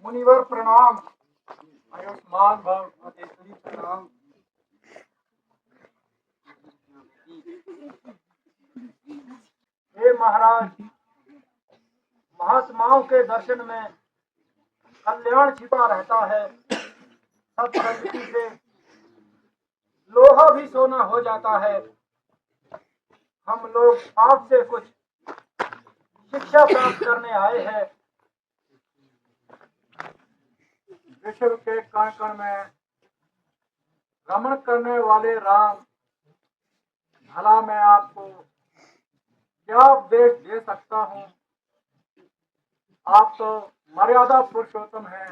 मुनिवर प्रणाम। आयुष्मान भव। मातेश्वरी प्रणाम। हे महाराज, महात्माओं के दर्शन में कल्याण छिपा रहता है। सत्संगति से लोहा भी सोना हो जाता है। हम लोग आपसे कुछ शिक्षा प्राप्त करने आए हैं। विश्व के कण कण में रमण करने वाले राम, भला मैं आपको क्या उपदेश दे सकता हूँ? आप तो मर्यादा पुरुषोत्तम हैं।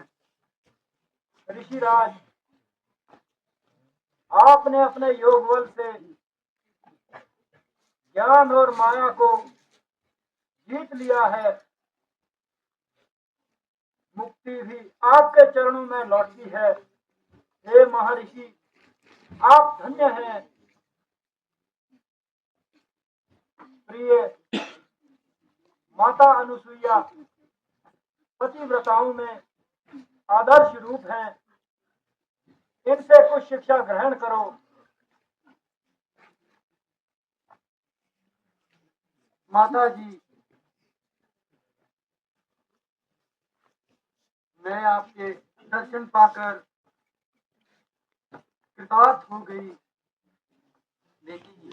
ऋषिराज, आपने अपने योग बल से ज्ञान और माया को जीत लिया है। मुक्ति भी आपके चरणों में लौटती है। हे महर्षि, आप धन्य हैं। प्रिय माता अनुसुईया पतिव्रताओं में आदर्श रूप हैं। इनसे कुछ शिक्षा ग्रहण करो। माता जी, मैं आपके दर्शन पाकर कृतार्थ हो गई। देखिए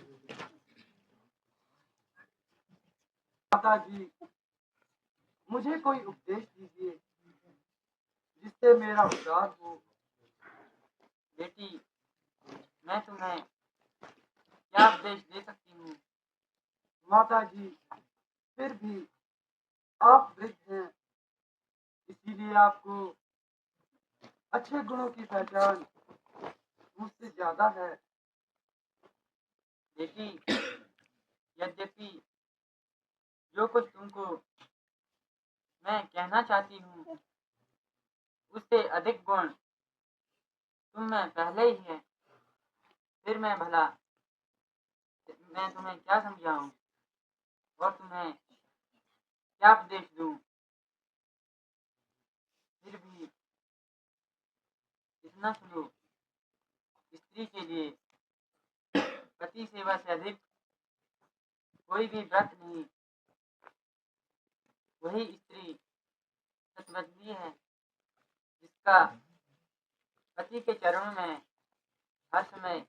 माता जी, मुझे कोई उपदेश दीजिए जिससे मेरा उद्धार हो। बेटी, मैं तुम्हें क्या उपदेश दे सकती हूँ? माता जी, फिर भी आप वृद्ध हैं, इसीलिए आपको अच्छे गुणों की पहचान मुझसे ज्यादा है। बेटी, यद्यपि जो कुछ तुमको मैं कहना चाहती हूँ उससे अधिक गुण तुम में पहले ही है, फिर मैं तुम्हें क्या समझाऊं और तुम्हें क्या उपदेश दूं? फिर भी इतना सुनो, स्त्री के लिए पति सेवा से अधिक कोई भी व्रत नहीं। वही स्त्री सतव्रती है जिसका पति के चरणों में हर समय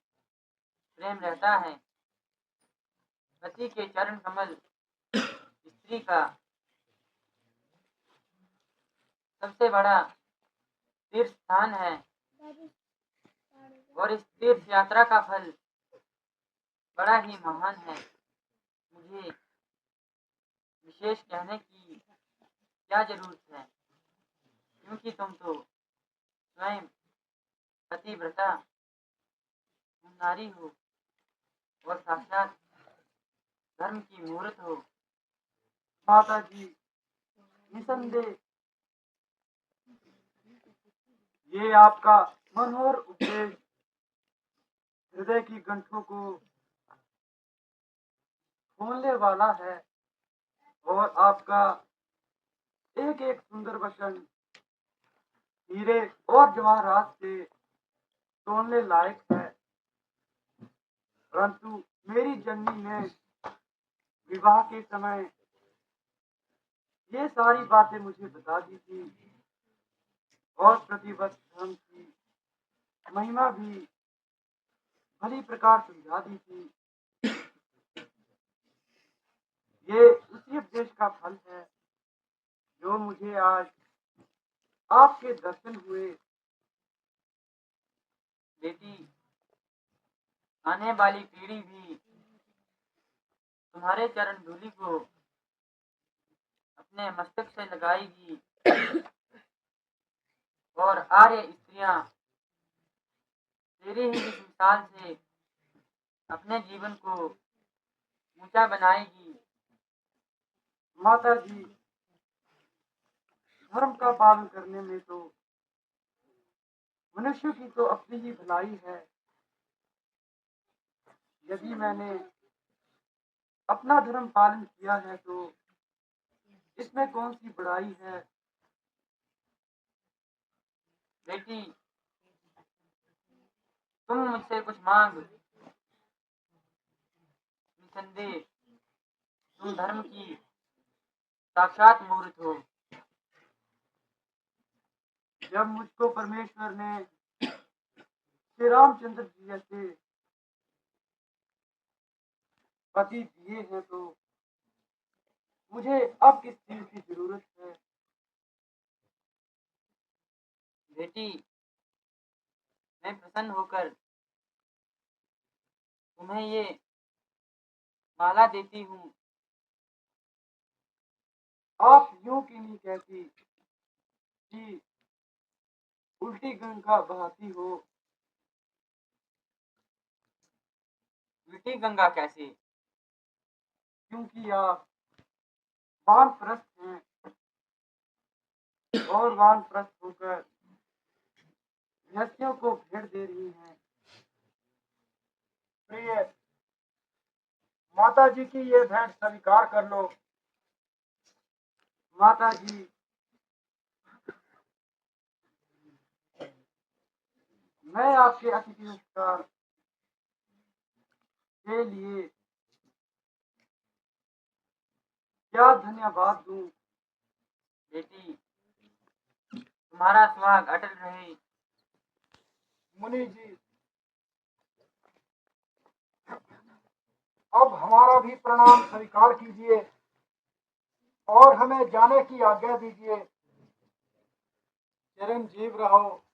प्रेम रहता है। पति के चरण कमल स्त्री का सबसे बड़ा तीर्थ स्थान है और इस तीर्थ यात्रा का फल बड़ा ही महान है। मुझे विशेष कहने की क्या जरूरत है, क्योंकि तुम तो स्वयं पतिव्रता नारी हो और साक्षात धर्म की मूर्त हो। माता जी, निसंदेह ये आपका मनोहर उपदेश हृदय की गंठों को खोलने वाला है और आपका एक एक सुंदर वचन हीरे और जवाहरात से तोड़ने लायक है। परंतु मेरी जननी ने विवाह के समय ये सारी बातें मुझे बता दी थी और प्रतिबद्ध धर्म की महिमा भी भली प्रकार समझा दी थी। ये उसी उपदेश का फल है जो मुझे आज आपके दर्शन हुए। बेटी, आने वाली पीढ़ी भी तुम्हारे चरण धूलि को अपने मस्तक से लगाएगी और आर्य स्त्रियां तेरे ही इस मिसाल से अपने जीवन को ऊंचा बनाएगी। माता जी, धर्म का पालन करने में तो मनुष्य की तो अपनी ही भलाई है। यदि मैंने अपना धर्म पालन किया है तो इसमें कौन सी बड़ाई है? बेटी, तुम मुझसे कुछ मांग। निसंदेह तुम धर्म की साक्षात मूर्त हो। जब मुझको परमेश्वर ने श्री रामचंद्र जी जैसे पति दिए हैं तो मुझे अब किस चीज की जरूरत है। बेटी, मैं प्रसन्न होकर तुम्हें ये माला देती हूँ। आप यूं क्यों नहीं कहती कि उल्टी गंगा बहाती हो। उल्टी गंगा कैसे? क्योंकि आप वानप्रस्थ हैं और वानप्रस्थ होकर व्यक्तियों को भेंट दे रही हैं। प्रिय माता जी की ये भेंट स्वीकार कर लो। माता जी, मैं आपके अतिथि सत्कार के लिए क्या धन्यवाद दूं। बेटी, तुम्हारा सुहाग अटल रहे। मुनि जी, अब हमारा भी प्रणाम स्वीकार कीजिए और हमें जाने की आज्ञा दीजिए। चिरंजीव रहो।